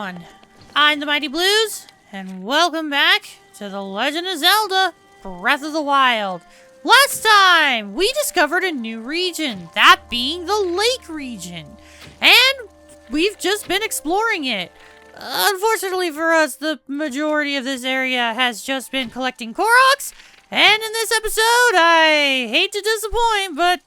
everyone, I'm the Mighty Blues, and welcome back to The Legend of Zelda, Breath of the Wild. Last time, we discovered a new region, that being the Lake region, and we've just been exploring it. Unfortunately for us, the majority of this area has just been collecting Koroks, and in this episode, I hate to disappoint, but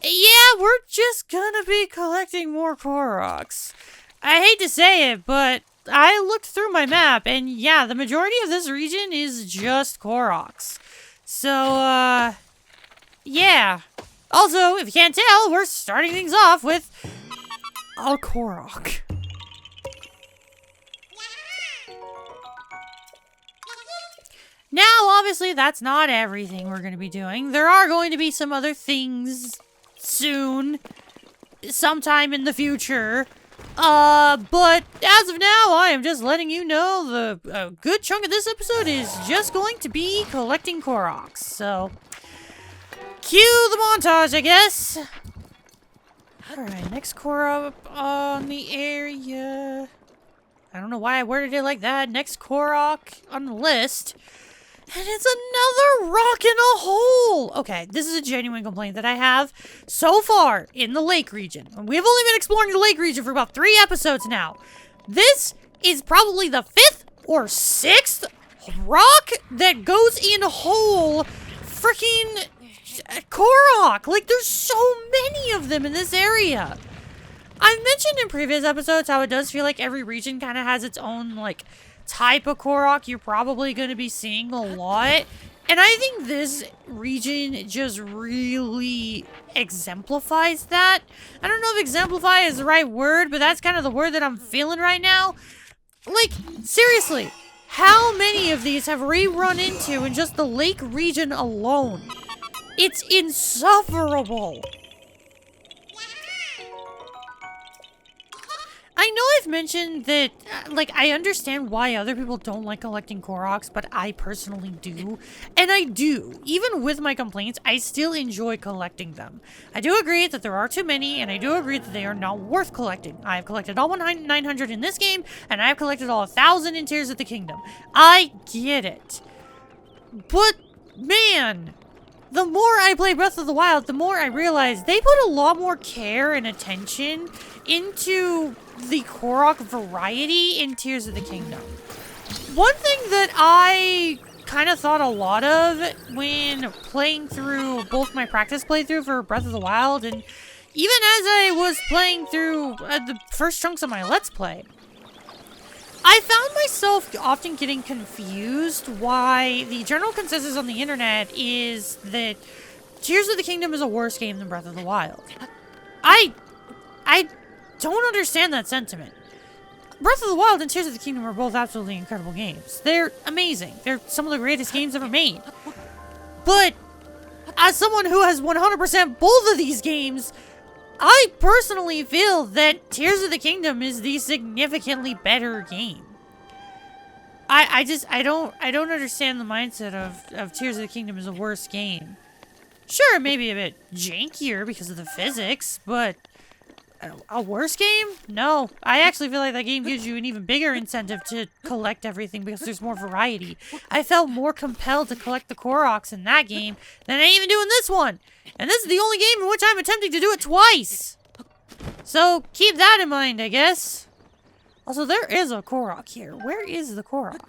yeah, we're just gonna be collecting more Koroks. I hate to say it, but I looked through my map, and yeah, the majority of this region is just Koroks. So, yeah. Also, if you can't tell, we're starting things off with a Korok. Now, obviously, that's not everything we're going to be doing. There are going to be some other things soon, sometime in the future. But as of now, I am just letting you know a good chunk of this episode is just going to be collecting Koroks. So, cue the montage, I guess. Alright, next Korok on the area. I don't know why I worded it like that. Next Korok on the list. And it's another rock in a hole! Okay, this is a genuine complaint that I have so far in the Lake region. We've only been exploring the Lake region for about 3 episodes now. This is probably the 5th or 6th rock that goes in a hole freaking Korok. Like, there's so many of them in this area. I've mentioned in previous episodes how it does feel like every region kind of has its own, like, type of Korok you're probably going to be seeing a lot. And I think this region just really exemplifies that. I don't know if exemplify is the right word, but that's kind of the word that I'm feeling right now. Like, seriously, how many of these have we run into in just the Lake region alone? It's insufferable. I know I've mentioned that, like, I understand why other people don't like collecting Koroks, but I personally do. And I do. Even with my complaints, I still enjoy collecting them. I do agree that there are too many, and I do agree that they are not worth collecting. I have collected all 900 in this game, and I have collected all 1,000 in Tears of the Kingdom. I get it. But, man, the more I play Breath of the Wild, the more I realize they put a lot more care and attention into the Korok variety in Tears of the Kingdom. One thing that I kind of thought a lot of when playing through both my practice playthrough for Breath of the Wild and even as I was playing through the first chunks of my Let's Play, I found myself often getting confused why the general consensus on the internet is that Tears of the Kingdom is a worse game than Breath of the Wild. I don't understand that sentiment. Breath of the Wild and Tears of the Kingdom are both absolutely incredible games. They're amazing. They're some of the greatest games ever made. But as someone who has 100% both of these games, I personally feel that Tears of the Kingdom is the significantly better game. I don't understand the mindset of Tears of the Kingdom as a worse game. Sure, it may be a bit jankier because of the physics, but a worse game? No. I actually feel like that game gives you an even bigger incentive to collect everything because there's more variety. I felt more compelled to collect the Koroks in that game than I even do in this one. And this is the only game in which I'm attempting to do it twice. So keep that in mind, I guess. Also, there is a Korok here. Where is the Korok?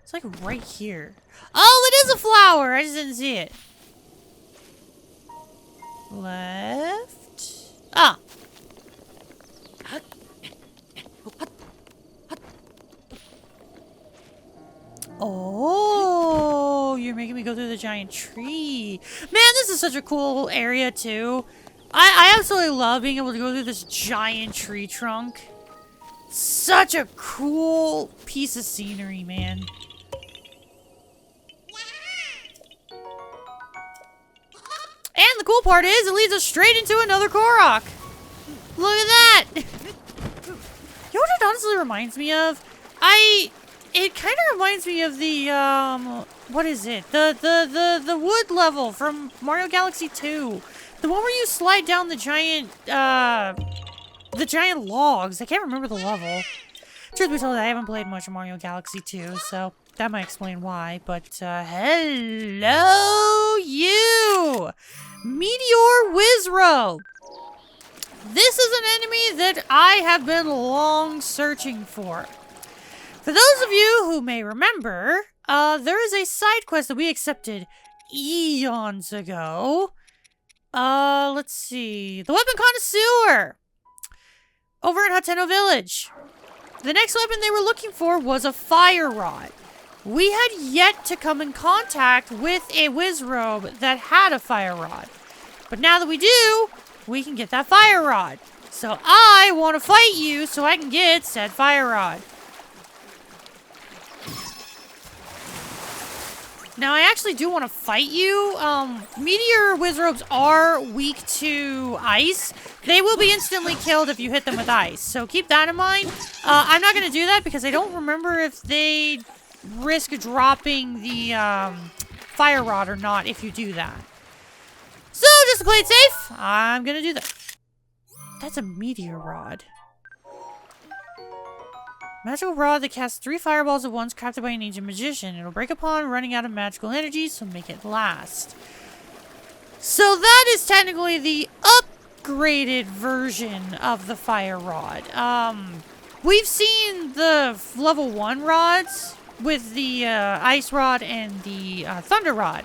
It's like right here. Oh, it is a flower! I just didn't see it. Left. Ah. Oh, you're making me go through the giant tree. Man, this is such a cool area, too. I absolutely love being able to go through this giant tree trunk. Such a cool piece of scenery, man. And the cool part is, it leads us straight into another Korok. Look at that! You know what it honestly reminds me of? It kind of reminds me of the, what is it? The wood level from Mario Galaxy 2. The one where you slide down the giant, the giant logs. I can't remember the level. Truth be told, I haven't played much of Mario Galaxy 2, so that might explain why. But, hello, you! Meteor Wizrobe! This is an enemy that I have been long searching for. For those of you who may remember, there is a side quest that we accepted eons ago. Let's see. The Weapon Connoisseur! Over in Hateno Village. The next weapon they were looking for was a fire rod. We had yet to come in contact with a Wizrobe that had a fire rod. But now that we do, we can get that fire rod. So I want to fight you so I can get said fire rod. Now, I actually do want to fight you. Meteor Wizrobes are weak to ice. They will be instantly killed if you hit them with ice. So keep that in mind. I'm not going to do that because I don't remember if they risk dropping the fire rod or not if you do that. So, just to play it safe, I'm going to do that. That's a meteor rod. Magical rod that casts 3 fireballs at once, crafted by an ancient magician. It'll break upon running out of magical energy, so make it last. So that is technically the upgraded version of the fire rod. We've seen the level 1 rods with the ice rod and the thunder rod.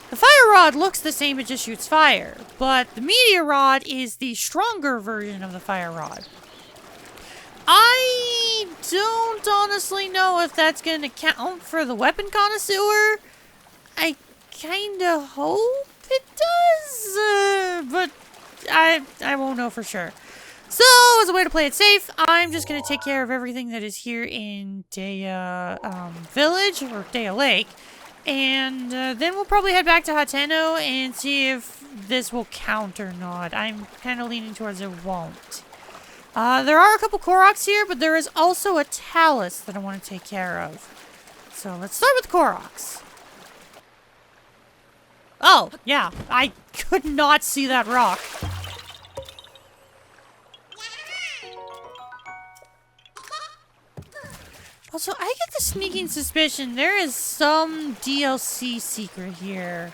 The fire rod looks the same, it just shoots fire. But the meteor rod is the stronger version of the fire rod. I don't honestly know if that's going to count for the Weapon Connoisseur. I kind of hope it does, but I won't know for sure. So, as a way to play it safe, I'm just going to take care of everything that is here in Deya Village, or Deya Lake. And then we'll probably head back to Hateno and see if this will count or not. I'm kind of leaning towards it won't. There are a couple Koroks here, but there is also a Talus that I want to take care of. So let's start with Koroks. Oh, yeah. I could not see that rock. Also, I get the sneaking suspicion there is some DLC secret here.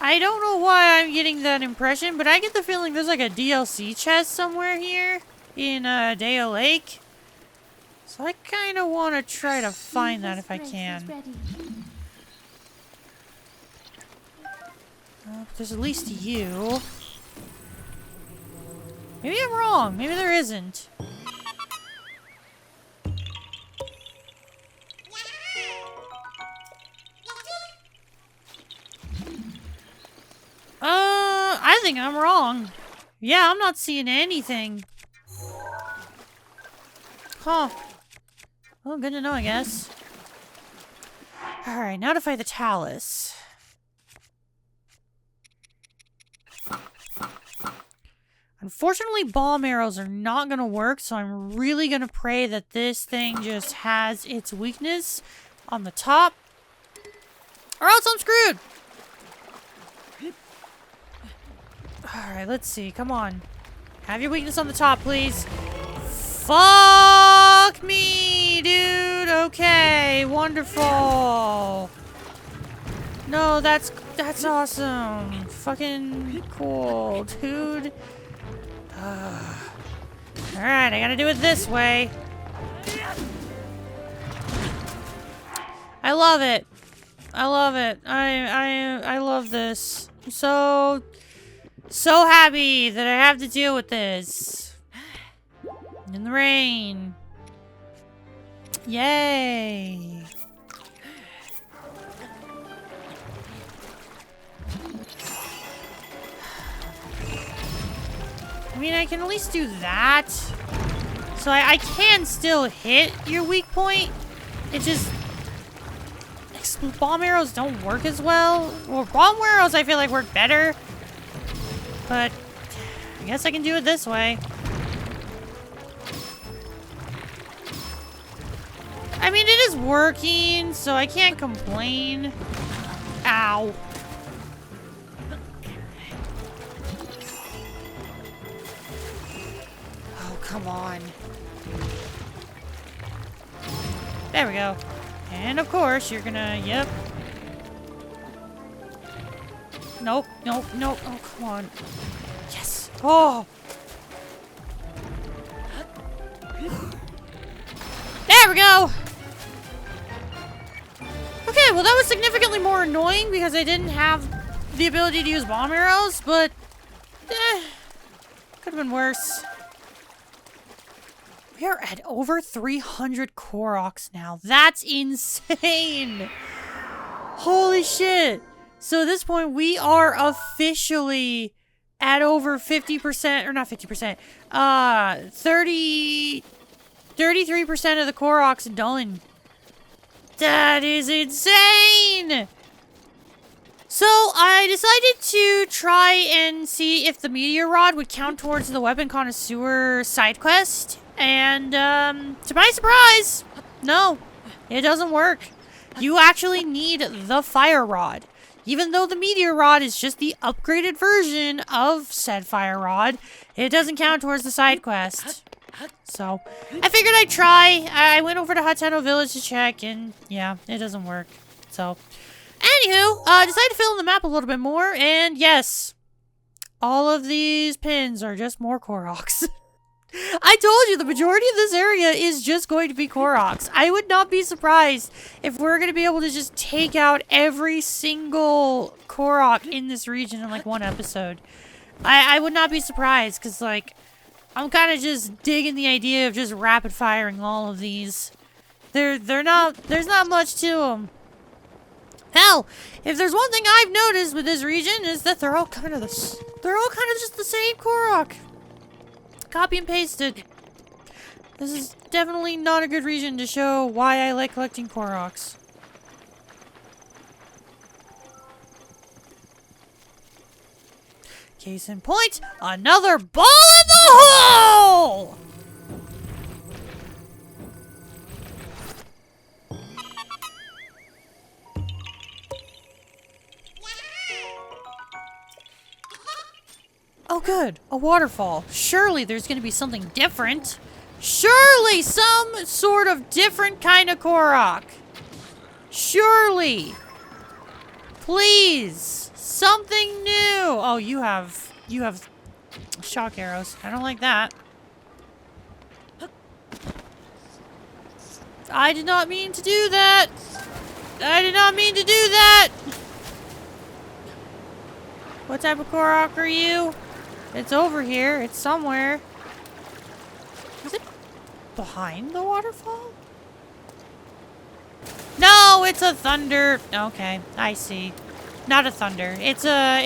I don't know why I'm getting that impression, but I get the feeling there's like a DLC chest somewhere here in Deya Lake. So I kind of want to try to find that if I can. There's at least you. Maybe I'm wrong. Maybe there isn't. I think I'm wrong. Yeah, I'm not seeing anything. Huh. Well, good to know, I guess. Alright, now to fight the Talus. Unfortunately, bomb arrows are not going to work, so I'm really going to pray that this thing just has its weakness on the top. Or else I'm screwed! Alright, let's see. Come on. Have your weakness on the top, please. Fuck me, dude! Okay, wonderful. No, that's awesome. Fucking cool, dude. Alright, I gotta do it this way. I love it. I love it. I love this. I'm so happy that I have to deal with this. In the rain. Yay. I mean, I can at least do that. So I can still hit your weak point. It just... bomb arrows don't work as well. Well, bomb arrows I feel like work better. But I guess I can do it this way. I mean, it is working, so I can't complain. Ow. come on. There we go. And of course, you're gonna, yep. Nope, nope, nope. Oh, come on. Yes. Oh. There we go. Okay, well that was significantly more annoying because I didn't have the ability to use bomb arrows, but could have been worse. We are at over 300 Koroks now. That's insane. Holy shit. So at this point, we are officially at over 50%, or not 50%, 33% of the Koroks done. That is insane! So I decided to try and see if the meteor rod would count towards the weapon connoisseur side quest. And, to my surprise, no, it doesn't work. You actually need the fire rod. Even though the meteor rod is just the upgraded version of said fire rod, it doesn't count towards the side quest. So, I figured I'd try. I went over to Hateno Village to check, and yeah, it doesn't work. So, anywho, decided to fill in the map a little bit more, and yes, all of these pins are just more Koroks. I told you, the majority of this area is just going to be Koroks. I would not be surprised if we're going to be able to just take out every single Korok in this region in like one episode. I would not be surprised, because like, I'm kind of just digging the idea of just rapid firing all of these. There's not much to them. Hell, if there's one thing I've noticed with this region is that they're all kind of just the same Korok. Copy and pasted. This is definitely not a good reason to show why I like collecting Koroks. Case in point, another ball in the hole! Oh good, a waterfall. Surely there's gonna be something different. Surely some sort of different kind of Korok. Surely. Please. Something new. Oh, you have shock arrows. I don't like that. I did not mean to do that. I did not mean to do that. What type of Korok are you? It's over here. It's somewhere. Is it behind the waterfall? No, it's a thunder. Okay, I see. Not a thunder. It's a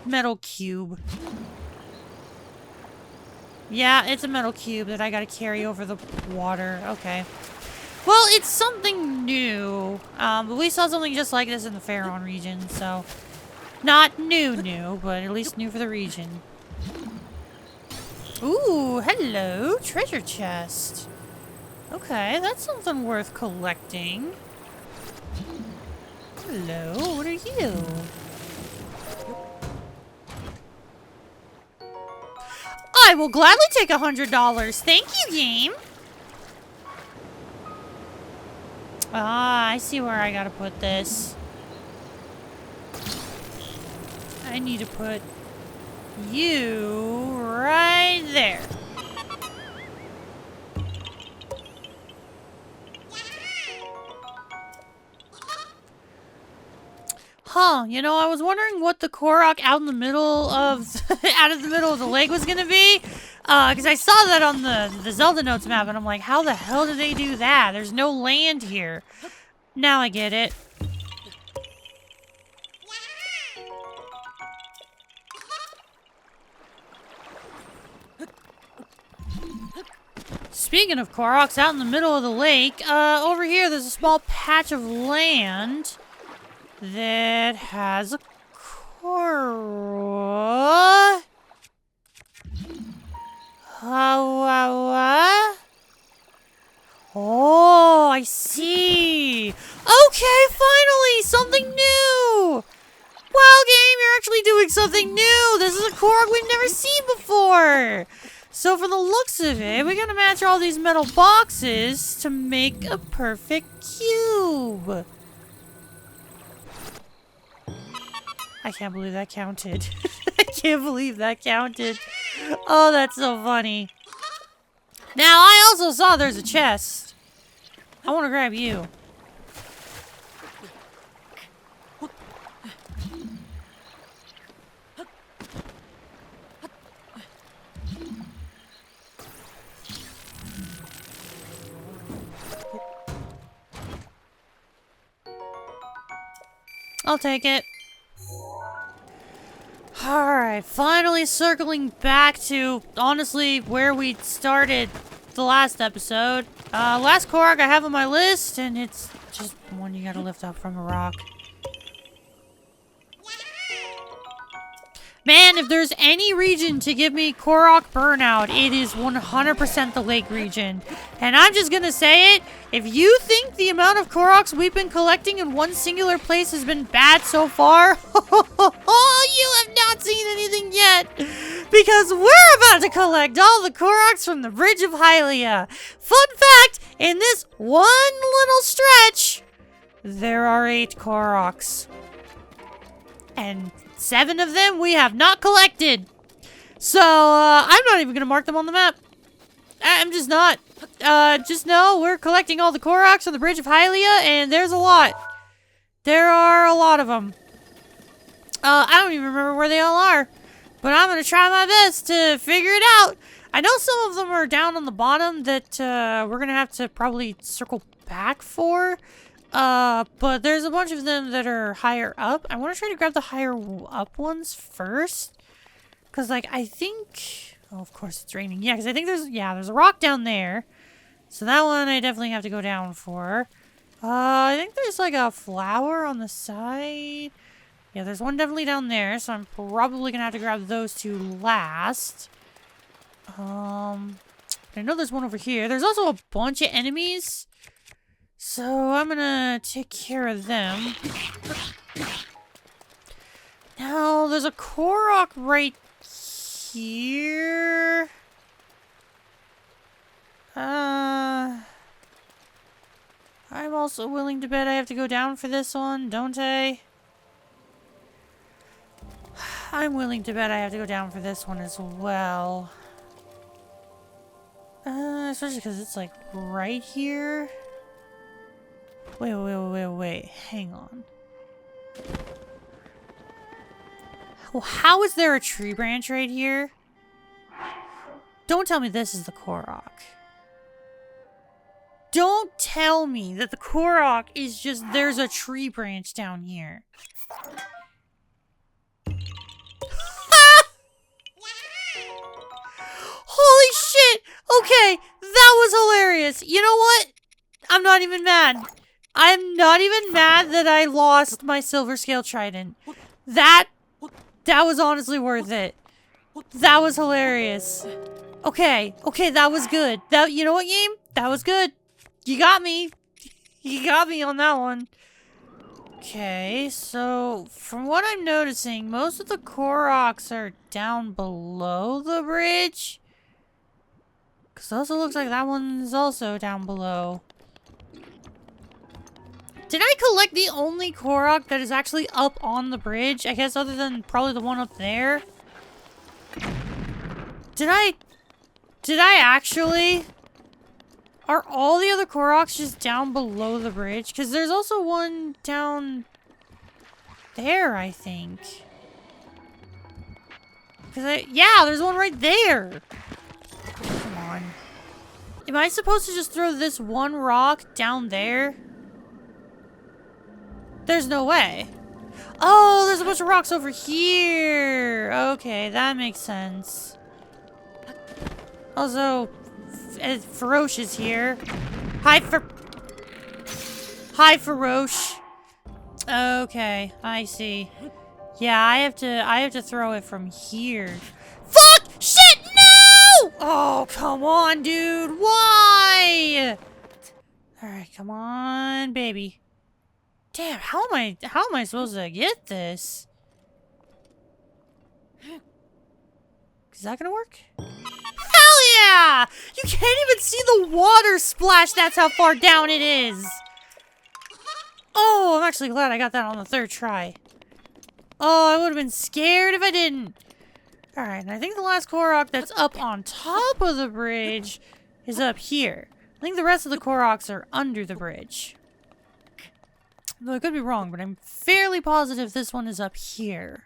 metal cube. Yeah, it's a metal cube that I gotta carry over the water. Okay. Well, it's something new. But we saw something just like this in the Pharaon region, so not new, but at least new for the region. Ooh, hello, treasure chest. Okay, that's something worth collecting. Hello, what are you? I will gladly take $100. Thank you, game. Ah, I see where I gotta put this. I need to put you right there. Huh, you know, I was wondering what the Korok out in the middle of the lake was gonna be. Because I saw that on the Zelda Notes map, and I'm like, how the hell did they do that? There's no land here. Now I get it. Speaking of Koroks out in the middle of the lake, over here there's a small patch of land that has a Korok. Oh, I see. Okay, finally, something new. Wow, game, you're actually doing something new. This is a Korok we've never seen before. So for the looks of it, we gotta match all these metal boxes to make a perfect cube. I can't believe that counted. I can't believe that counted. Oh, that's so funny. Now, I also saw there's a chest. I want to grab you. I'll take it. Alright, finally circling back to, honestly, where we started the last episode. Last Korok I have on my list, and it's just one you gotta lift up from a rock. Man, if there's any region to give me Korok burnout, it is 100% the lake region. And I'm just gonna say it, if you think the amount of Koroks we've been collecting in one singular place has been bad so far, you have not seen anything yet. Because we're about to collect all the Koroks from the Bridge of Hylia. Fun fact, in this one little stretch, there are 8 Koroks. And 7 of them we have not collected. So, I'm not even going to mark them on the map. I'm just not. Just know we're collecting all the Koroks on the Bridge of Hylia, and there's a lot. There are a lot of them. I don't even remember where they all are. But I'm going to try my best to figure it out. I know some of them are down on the bottom that we're going to have to probably circle back for. But there's a bunch of them that are higher up. I want to try to grab the higher up ones first. Because, like, I think... Oh, of course it's raining. Yeah, because I think there's a rock down there. So that one I definitely have to go down for. I think there's, like, a flower on the side. Yeah, there's one definitely down there. So I'm probably going to have to grab those 2 last. I know there's one over here. There's also a bunch of enemies. So I'm gonna take care of them. Now, there's a Korok right here. I'm also willing to bet I have to go down for this one, don't I? I'm willing to bet I have to go down for this one as well. Especially because it's like right here. Wait. Hang on. Well, how is there a tree branch right here? Don't tell me this is the Korok. Don't tell me that the Korok is just there's a tree branch down here. Holy shit! Okay, that was hilarious. You know what? I'm not even mad. I'm not even mad that I lost my silver scale trident. That was honestly worth it. That was hilarious. Okay, that was good. You know what, game? That was good. You got me. You got me on that one. Okay, so from what I'm noticing, most of the Koroks are down below the bridge. Because it also looks like that one's also down below. Did I collect the only Korok that is actually up on the bridge? I guess other than probably the one up there. Did I actually? Are all the other Koroks just down below the bridge? Because there's also one down there, I think. Yeah, there's one right there. Come on. Am I supposed to just throw this one rock down there? There's no way. Oh, there's a bunch of rocks over here. Okay, that makes sense. Also, Feroce is here. Hi, Feroce. Okay, I see. Yeah, I have to throw it from here. Fuck! Shit! No! Oh, come on, dude. Why? All right, come on, baby. Damn, how am I supposed to get this? Is that gonna work? Hell yeah! You can't even see the water splash. That's how far down it is. Oh, I'm actually glad I got that on the 3rd try. Oh, I would have been scared if I didn't. Alright, and I think the last Korok that's up on top of the bridge is up here. I think the rest of the Koroks are under the bridge. Though I could be wrong, but I'm fairly positive this one is up here.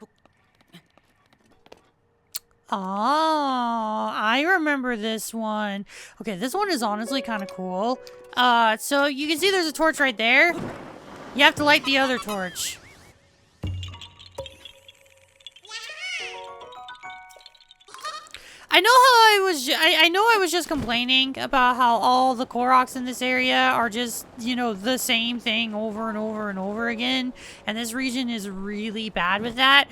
Oh, I remember this one. Okay, this one is honestly kind of cool. So you can see there's a torch right there. You have to light the other torch. I know how I was just complaining about how all the Koroks in this area are just, you know, the same thing over and over and over again. And this region is really bad with that.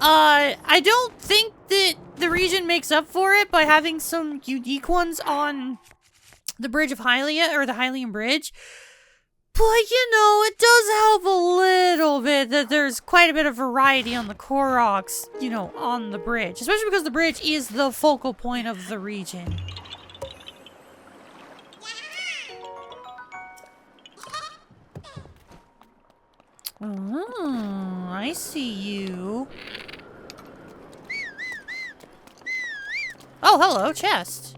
I don't think that the region makes up for it by having some unique ones on the Bridge of Hylia, or the Hylian Bridge. But, you know, it does help a little bit that there's quite a bit of variety on the Koroks, you know, on the bridge. Especially because the bridge is the focal point of the region. Oh, I see you. Oh, hello, chest.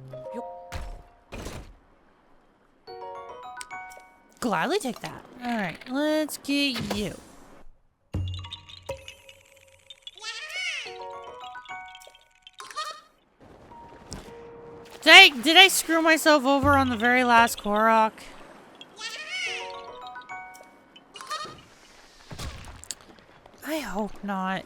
Gladly take that. Alright, let's get you. Did I screw myself over on the very last Korok? I hope not.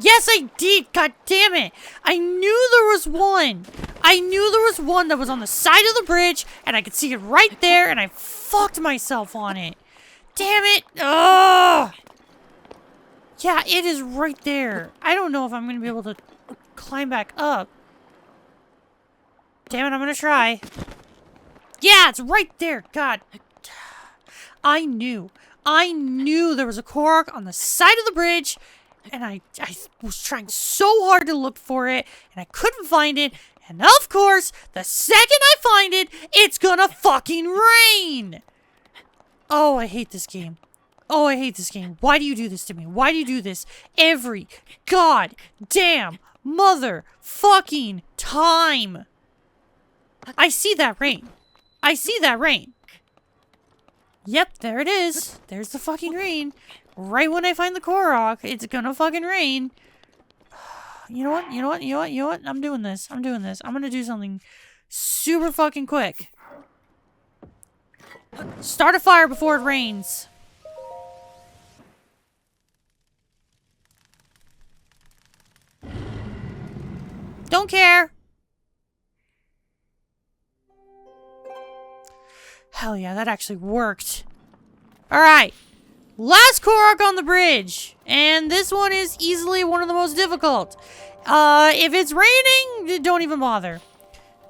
Yes, I did! God damn it! I knew there was one! I knew there was one that was on the side of the bridge, and I could see it right there, and I fucked myself on it. Damn it! Ugh! Yeah, it is right there. I don't know if I'm gonna be able to climb back up. Damn it, I'm gonna try. Yeah, it's right there! God. I knew there was a Korok on the side of the bridge, and I was trying so hard to look for it, and I couldn't find it. And of course, the second I find it, it's gonna fucking rain! Oh, I hate this game. Oh, I hate this game. Why do you do this to me? Why do you do this every goddamn mother fucking time? I see that rain. I see that rain. Yep, there it is. There's the fucking rain. Right when I find the Korok, it's gonna fucking rain. You know what? You know what? You know what? You know what? I'm doing this. I'm doing this. I'm gonna do something super fucking quick. Start a fire before it rains. Don't care. Hell yeah, that actually worked. Alright. Last Korok on the bridge, and this one is easily one of the most difficult. If it's raining, don't even bother.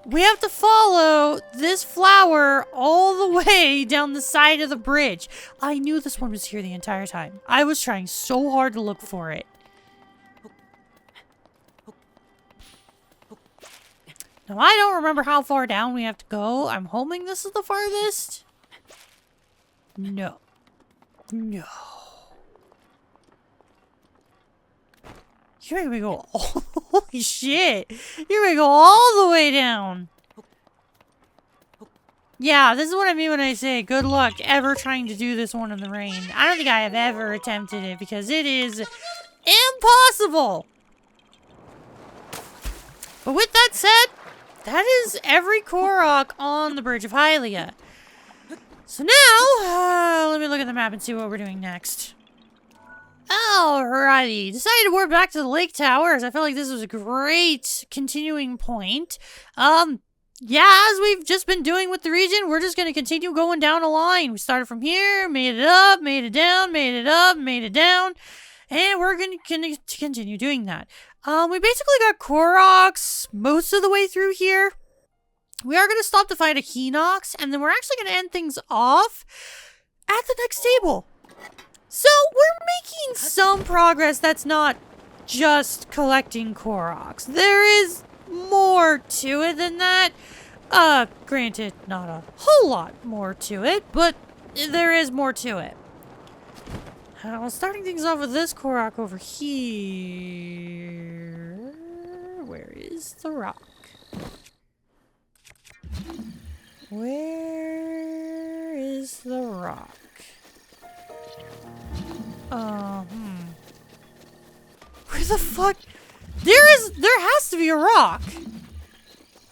We have to follow this flower all the way down the side of the bridge. I knew this one was here the entire time. I was trying so hard to look for it. Now, I don't remember how far down we have to go. I'm hoping this is the farthest. No. No. You're gonna go all... Holy shit! You're gonna go all the way down! Yeah, this is what I mean when I say good luck ever trying to do this one in the rain. I don't think I have ever attempted it because it is impossible! But with that said, that is every Korok on the Bridge of Hylia. So now, let me look at the map and see what we're doing next. Alrighty, decided to warp back to the lake tower as I felt like this was a great continuing point. Yeah, as we've just been doing with the region, we're just going to continue going down a line. We started from here, made it up, made it down, made it up, made it down, and we're going to continue doing that. We basically got Koroks most of the way through here. We are going to stop to fight a Hinox, and then we're actually going to end things off at the next table. So, we're making some progress that's not just collecting Koroks. There is more to it than that. Granted, not a whole lot more to it, but there is more to it. Starting things off with this Korok over here. Where is the rock? Where is the rock? Where the fuck? There has to be a rock.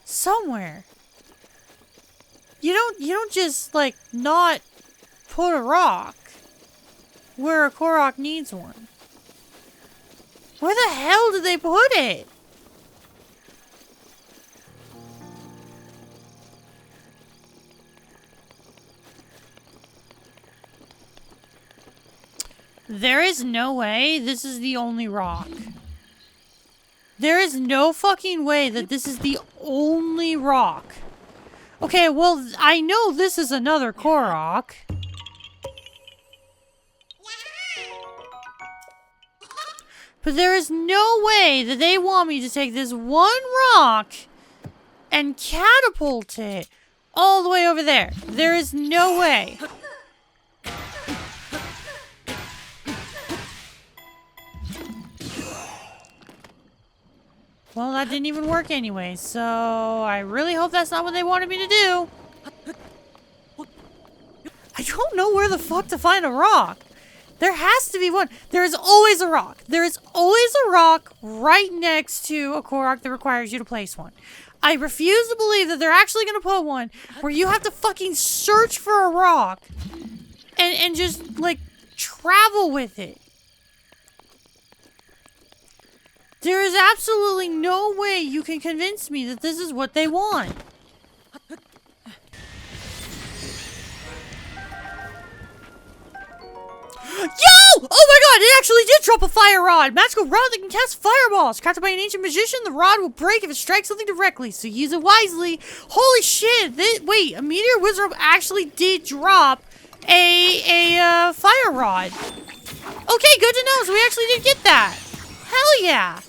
Somewhere. You don't just, like, not put a rock where a Korok needs one. Where the hell did they put it? There is no way this is the only rock. There is no fucking way that this is the only rock. Okay, well, I know this is another Korok. But there is no way that they want me to take this one rock and catapult it all the way over there. There is no way. Well, that didn't even work anyway, so I really hope that's not what they wanted me to do. I don't know where the fuck to find a rock. There has to be one. There is always a rock. There is always a rock right next to a Korok that requires you to place one. I refuse to believe that they're actually going to put one where you have to fucking search for a rock and just, like, travel with it. There is absolutely no way you can convince me that this is what they want. Yo! Oh my god, it actually did drop a fire rod! Magical rod that can cast fireballs! Crafted by an ancient magician, the rod will break if it strikes something directly, so use it wisely. Holy shit! Wait, a meteor wizard actually did drop a fire rod. Okay, good to know, so we actually did get that. Hell yeah!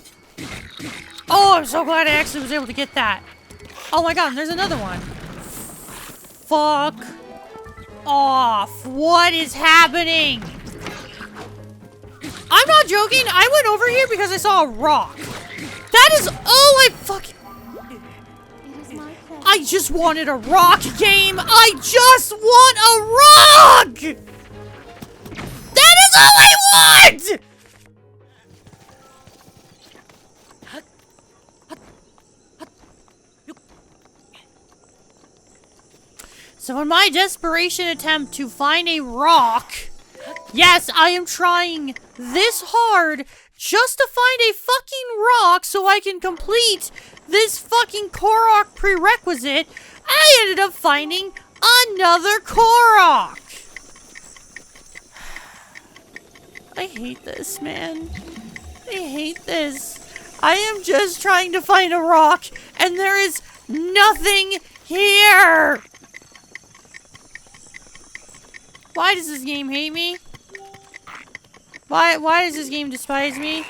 Oh, I'm so glad I actually was able to get that. Oh my god, and there's another one. Fuck off. What is happening? I'm not joking. I went over here because I saw a rock. That is all I fucking... I just wanted a rock game. I just want a rock! That is all I want! So in my desperation attempt to find a rock, yes, I am trying this hard just to find a fucking rock so I can complete this fucking Korok prerequisite. I ended up finding another Korok. I hate this, man. I hate this. I am just trying to find a rock and there is nothing here. Why does this game hate me? Why does this game despise me?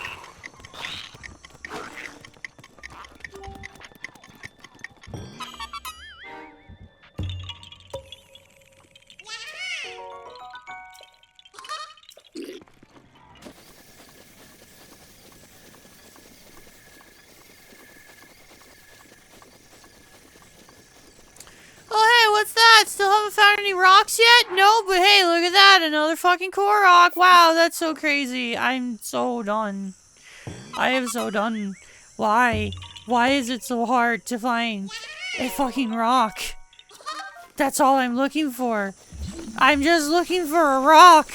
Still haven't found any rocks yet? No, but hey, look at that. Another fucking Korok. Wow, that's so crazy. I'm so done. I am so done. Why? Why is it so hard to find a fucking rock? That's all I'm looking for. I'm just looking for a rock.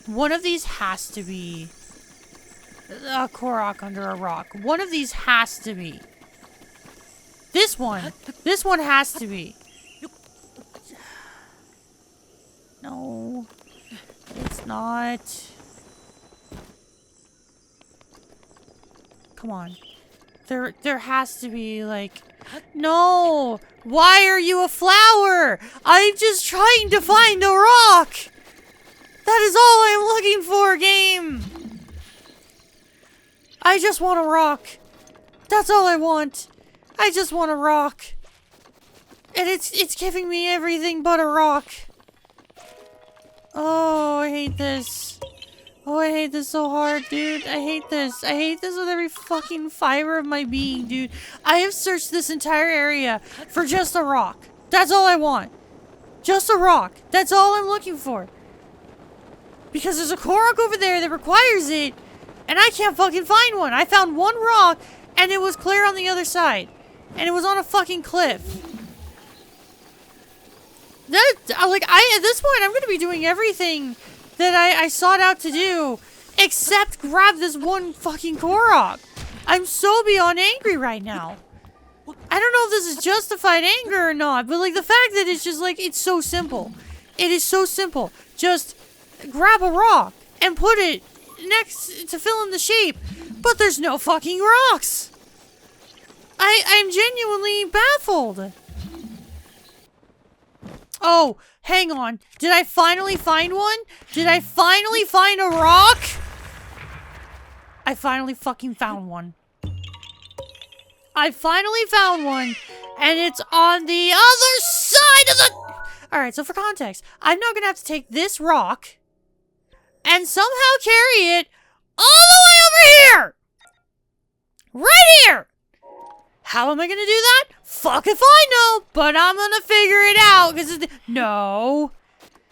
One of these has to be a Korok under a rock. One of these has to be. This one has to be. No, it's not. Come on. There has to be, like... No! Why are you a flower? I'm just trying to find a rock! That is all I am looking for, game! I just want a rock. That's all I want. I just want a rock. And it's giving me everything but a rock. Oh, I hate this. Oh, I hate this so hard, dude. I hate this. I hate this with every fucking fiber of my being, dude. I have searched this entire area for just a rock. That's all I want. Just a rock. That's all I'm looking for. Because there's a Korok over there that requires it, and I can't fucking find one. I found one rock, and it was clear on the other side. And it was on a fucking cliff. At this point, I'm gonna be doing everything that I sought out to do, except grab this one fucking Korok. I'm so beyond angry right now. I don't know if this is justified anger or not, but like the fact that it's just like, it's so simple. It is so simple. Just grab a rock and put it next to fill in the shape, but there's no fucking rocks. I'm genuinely baffled. Oh, hang on. Did I finally find one? Did I finally find a rock? I finally fucking found one. I finally found one, and it's on the other side of the... Alright, so for context, I'm now gonna have to take this rock and somehow carry it all the way over here! Right here! How am I gonna do that? Fuck if I know, but I'm gonna figure it out, because no.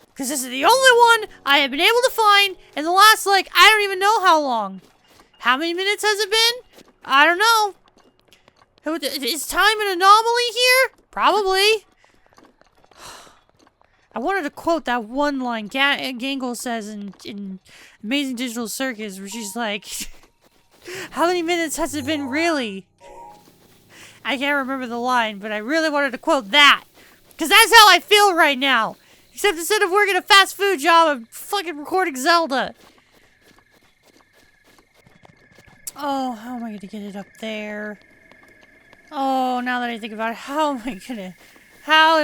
Because this is the only one I have been able to find in the last, like, I don't even know how long. How many minutes has it been? I don't know. Is time an anomaly here? Probably. I wanted to quote that one line Gangle says in Amazing Digital Circus, where she's like, how many minutes has it been really? I can't remember the line, but I really wanted to quote that. Because that's how I feel right now. Except instead of working a fast food job, I'm fucking recording Zelda. Oh, how am I going to get it up there? Oh, now that I think about it, how am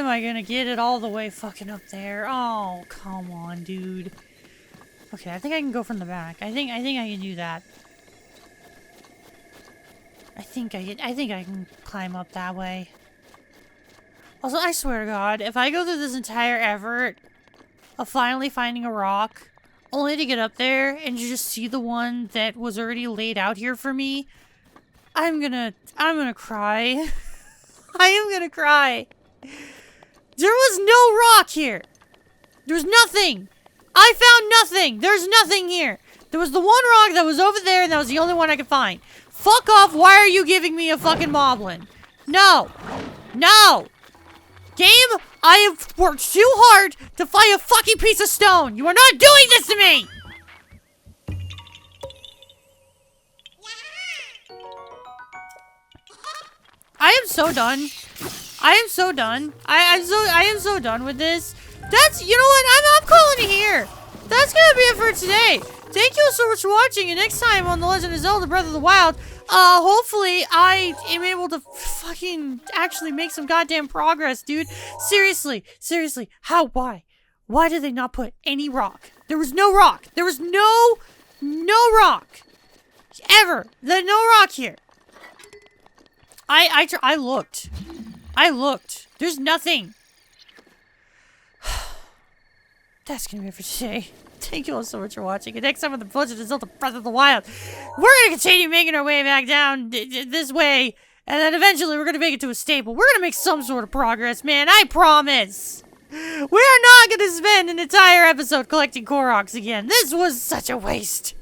I gonna get it all the way fucking up there? Oh, come on, dude. Okay, I think I can go from the back. I think I can do that. I think I can climb up that way. Also, I swear to God, if I go through this entire effort of finally finding a rock, only to get up there and just see the one that was already laid out here for me, I'm gonna cry. I am gonna cry. There was no rock here. There's nothing. I found nothing. There's nothing here. There was the one rock that was over there, and that was the only one I could find. Fuck off. Why are you giving me a fucking moblin? No. No. Game, I have worked too hard to find a fucking piece of stone. You are not doing this to me. I am so done. I am so done. I am so done with this. That's, you know what? I'm calling it here. That's gonna be it for today. Thank you so much for watching. And next time on The Legend of Zelda Breath of the Wild, hopefully I am able to fucking actually make some goddamn progress, dude. Seriously, how, why did they not put any rock? There was no rock. There was no rock. Ever. There's no rock here. I looked. There's nothing. That's gonna be it for today. Thank you all so much for watching. And next time on The Legend of Zelda Breath of the Wild, we're gonna continue making our way back down this way. And then eventually we're gonna make it to a stable. We're gonna make some sort of progress, man. I promise. We are not gonna spend an entire episode collecting Koroks again. This was such a waste.